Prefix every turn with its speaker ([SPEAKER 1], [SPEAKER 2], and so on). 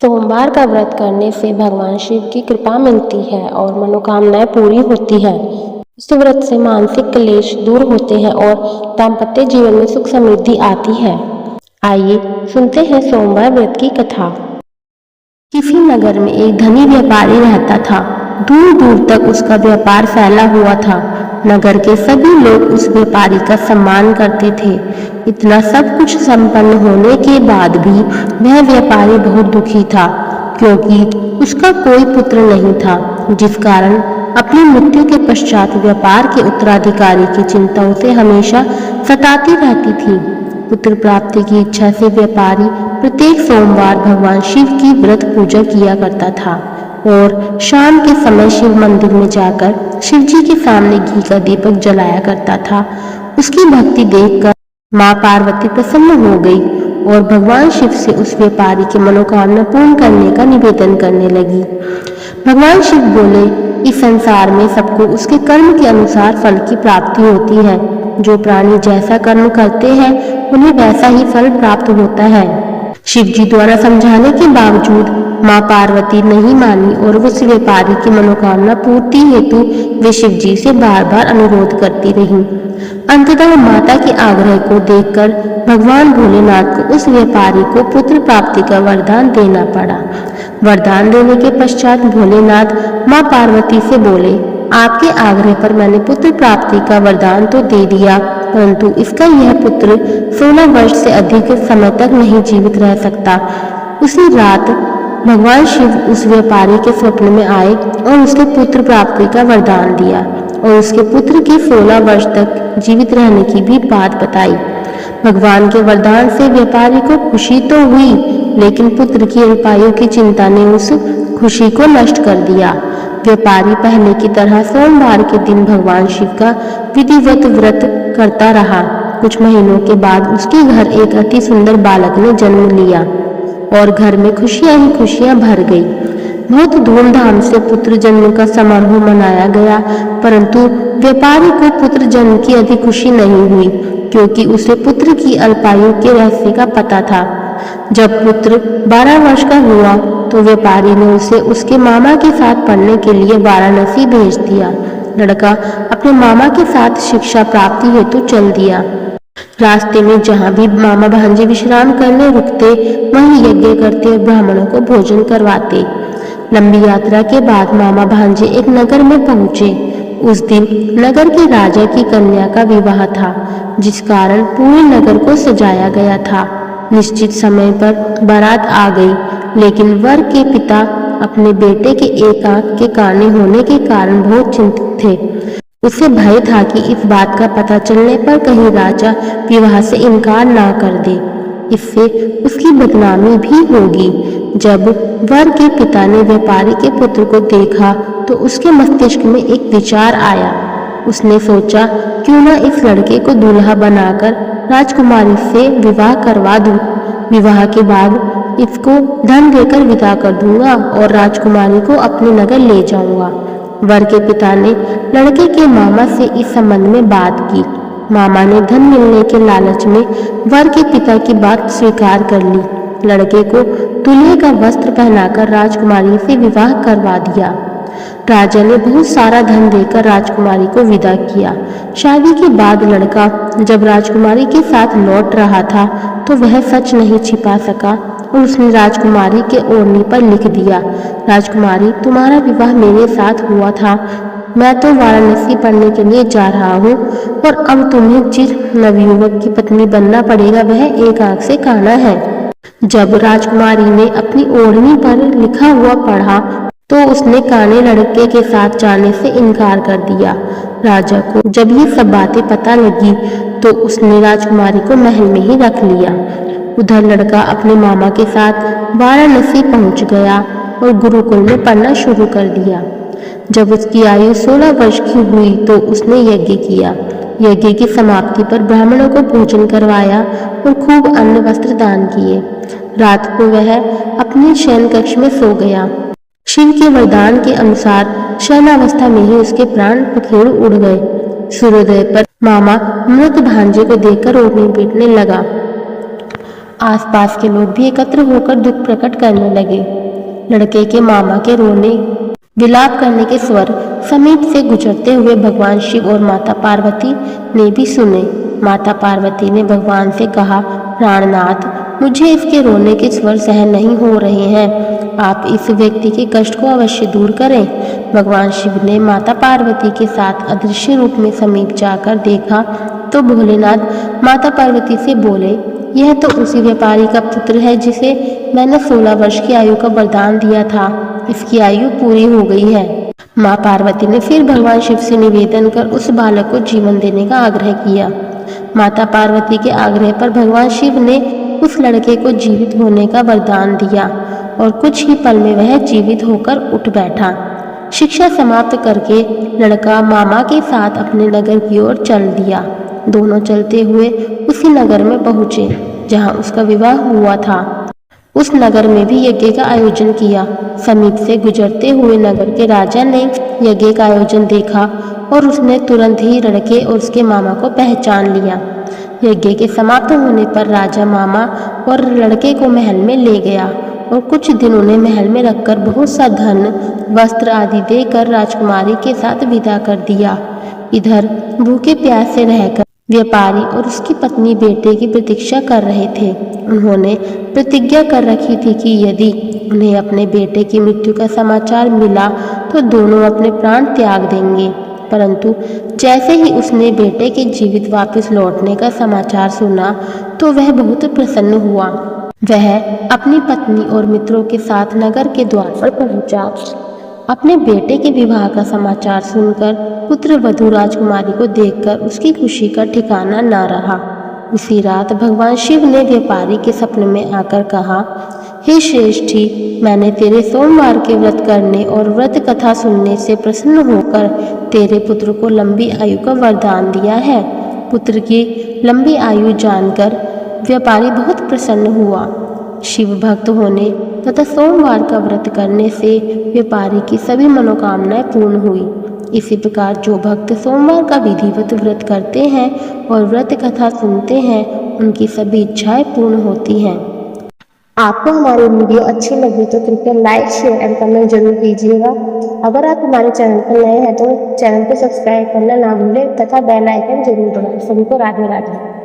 [SPEAKER 1] सोमवार का व्रत करने से भगवान शिव की कृपा मिलती है और मनोकामनाएं पूरी होती हैं। इस व्रत से मानसिक क्लेश दूर होते हैं और दाम्पत्य जीवन में सुख समृद्धि आती है। आइए सुनते हैं सोमवार व्रत की कथा। किसी नगर में एक धनी व्यापारी रहता था। दूर दूर तक उसका व्यापार फैला हुआ था। नगर के सभी लोग उस व्यापारी का सम्मान करते थे। इतना सब कुछ संपन्न होने के बाद भी वह व्यापारी बहुत दुखी था, क्योंकि उसका कोई पुत्र नहीं था, जिस कारण अपनी मृत्यु के पश्चात व्यापार के उत्तराधिकारी की चिंता उसे हमेशा सताती रहती थी। पुत्र प्राप्ति की इच्छा से व्यापारी प्रत्येक सोमवार भगवान शिव की व्रत पूजा किया करता था और शाम के समय शिव मंदिर में जाकर शिव जी के सामने घी का दीपक जलाया करता था। उसकी भक्ति देखकर माँ पार्वती प्रसन्न हो गई और भगवान शिव से उस व्यापारी की मनोकामना पूर्ण करने का निवेदन करने लगी। भगवान शिव बोले, इस संसार में सबको उसके कर्म के अनुसार फल की प्राप्ति होती है। जो प्राणी जैसा कर्म करते हैं उन्हें वैसा ही फल प्राप्त होता है। शिव जी द्वारा समझाने के बावजूद माँ पार्वती नहीं मानी और उस व्यापारी की मनोकामना पूर्ति हेतु वे शिव जी से बार बार अनुरोध करती रहीं। अंततः माता के आग्रह को देखकर भगवान भोलेनाथ को उस व्यापारी को पुत्र प्राप्ति का वरदान देना पड़ा। वरदान देने के पश्चात भोलेनाथ माँ पार्वती से बोले, आपके आग्रह पर मैंने पुत्र प्राप्ति का वरदान तो दे दिया, परंतु इसका यह पुत्र 16 वर्ष से अधिक समय तक नहीं जीवित रह सकता। उसी रात भगवान शिव उस व्यापारी के स्वप्न में आए और उसके पुत्र प्राप्ति का वरदान दिया और उसके पुत्र के 16 वर्ष तक जीवित रहने की भी बात बताई। भगवान के वरदान से व्यापारी को खुशी तो हुई, लेकिन पुत्र की अल्पायु की चिंता ने उस खुशी को नष्ट कर दिया। व्यापारी पहले की तरह सोमवार के दिन भगवान शिव का विधिवत व्रत करता रहा। कुछ महीनों के बाद उसके घर एक अति सुंदर बालक ने जन्म लिया और घर में खुशियां ही खुशियां भर गई। बहुत धूमधाम से पुत्र जन्म का समारोह मनाया गया, परंतु व्यापारी को पुत्र जन्म की अधिक खुशी नहीं हुई, क्योंकि उसे पुत्र की अल्पायु के रहस्य का पता था। जब पुत्र 12 वर्ष का हुआ तो व्यापारी ने उसे उसके मामा के साथ पढ़ने के लिए वाराणसी भेज दिया। लड़का अपने मामा के साथ शिक्षा प्राप्ति हेतु चल दिया। रास्ते में जहाँ भी मामा भांजे विश्राम करने रुकते, वहीं यज्ञ करते और ब्राह्मणों को भोजन करवाते। लंबी यात्रा के बाद मामा भांजे एक नगर में पहुंचे। उस दिन नगर के राजा की कन्या का विवाह था, जिस कारण पूरे नगर को सजाया गया था। निश्चित समय पर बारात आ गई, लेकिन वर के पिता अपने बेटे के एक आंख के काने होने के कारण बहुत चिंतित थे। उसे भय था कि इस बात का पता चलने पर कहीं राजा विवाह से इनकार ना कर दे, इससे उसकी बदनामी भी होगी। जब वर के पिता ने व्यापारी के पुत्र को देखा तो उसके मस्तिष्क में एक विचार आया। उसने सोचा, क्यों ना इस लड़के को दूल्हा बनाकर राजकुमारी से विवाह करवा दूं। विवाह के बाद इसको धन देकर विदा कर दूंगा और राजकुमारी को अपने नगर ले जाऊंगा। वर के पिता ने लड़के के मामा से इस संबंध में बात की। मामा ने धन मिलने के लालच में वर के पिता की बात स्वीकार कर ली। लड़के को दूल्हे का वस्त्र पहनाकर राजकुमारी से विवाह करवा दिया। राजा ने बहुत सारा धन देकर राजकुमारी को विदा किया। शादी के बाद लड़का जब राजकुमारी के साथ लौट रहा था तो वह सच नहीं छिपा सका और उसने राजकुमारी के ओढ़नी पर लिख दिया, राजकुमारी, तुम्हारा विवाह मेरे साथ हुआ था। मैं तो वाराणसी पढ़ने के लिए जा रहा हूँ और अब तुम्हें जिस नवयुवक की पत्नी बनना पड़ेगा वह एक आंख से काना है। जब राजकुमारी ने अपनी ओढ़नी पर लिखा हुआ पढ़ा तो उसने काने लड़के के साथ जाने से इनकार कर दिया। राजा को जब ये सब बातें पता लगी तो उसने राजकुमारी को महल में ही रख लिया। उधर लड़का अपने मामा के साथ वाराणसी पहुंच गया और गुरुकुल में पढ़ना शुरू कर दिया। जब उसकी आयु 16 वर्ष की हुई तो उसने यज्ञ किया। यज्ञ की समाप्ति पर ब्राह्मणों को भोजन करवाया और खूब अन्न वस्त्र दान किए। रात को वह अपने शयन कक्ष में सो गया। शिव के वरदान के अनुसार शयनावस्था में ही उसके प्राण पखेरु उड़ गए। सूर्योदय पर मामा मृत भांजे को देखकर रोने पीटने लगा। आसपास के लोग भी एकत्र होकर दुख प्रकट करने लगे। लड़के के मामा के रोने विलाप करने के स्वर समीप से गुजरते हुए भगवान शिव और माता पार्वती ने भी सुने। माता पार्वती ने भगवान से कहा, प्राणनाथ, मुझे इसके रोने के स्वर सहन नहीं हो रहे हैं। आप इस व्यक्ति के कष्ट को अवश्य दूर करें। भगवान शिव ने माता पार्वती के साथ अदृश्य रूप में समीप जाकर देखा तो भोलेनाथ माता पार्वती से बोले, यह तो उसी व्यापारी का पुत्र है जिसे मैंने 16 वर्ष की आयु का वरदान दिया था। इसकी आयु पूरी हो गई है। माँ पार्वती ने फिर भगवान शिव से निवेदन कर उस बालक को जीवन देने का आग्रह किया। माता पार्वती के आग्रह पर भगवान शिव ने उस लड़के को जीवित होने का वरदान दिया और कुछ ही पल में वह जीवित होकर उठ बैठा। शिक्षा समाप्त करके लड़का मामा के साथ अपने नगर की ओर चल दिया। दोनों चलते हुए उसी नगर में पहुंचे जहां उसका विवाह हुआ था। उस नगर में भी यज्ञ का आयोजन किया। समीप से गुजरते हुए नगर के राजा ने यज्ञ का आयोजन देखा और उसने तुरंत ही लड़के और उसके मामा को पहचान लिया। यज्ञ के समाप्त होने पर राजा मामा और लड़के को महल में ले गया और कुछ दिन उन्हें महल में रखकर बहुत सा धन, वस्त्र आदि देकर राजकुमारी के साथ विदा कर दिया। इधर भूखे प्यासे रहकर व्यापारी और उसकी पत्नी बेटे की प्रतीक्षा कर रहे थे। उन्होंने प्रतिज्ञा कर रखी थी कि यदि उन्हें अपने बेटे की मृत्यु का समाचार मिला तो दोनों अपने प्राण त्याग देंगे। परंतु जैसे ही उसने बेटे के जीवित वापस लौटने का समाचार सुना तो वह बहुत प्रसन्न हुआ। वह अपनी पत्नी और मित्रों के साथ नगर के द्वार पर पहुंचा। अपने बेटे के विवाह का समाचार सुनकर पुत्र वधू राजकुमारी को देखकर उसकी खुशी का ठिकाना न रहा। उसी रात भगवान शिव ने व्यापारी के सपने में आकर कहा, हे श्रेष्ठी, मैंने तेरे सोमवार के व्रत करने और व्रत कथा सुनने से प्रसन्न होकर तेरे पुत्र को लंबी आयु का वरदान दिया है। पुत्र की लंबी आयु जानकर व्यापारी बहुत प्रसन्न हुआ। शिव भक्त होने तथा सोमवार का व्रत करने से व्यापारी की सभी मनोकामनाएं पूर्ण हुई। इसी प्रकार जो भक्त सोमवार का विधिवत व्रत करते हैं और व्रत कथा सुनते हैं, उनकी सभी इच्छाएं पूर्ण होती हैं। आपको हमारी वीडियो अच्छी लगी तो कृपया लाइक, शेयर एंड कमेंट जरूर कीजिएगा। अगर आप हमारे चैनल पर नए हैं तो चैनल को सब्सक्राइब करना ना भूलें तथा बेल आइकन जरूर दबाएं। सभी को राधे राधे।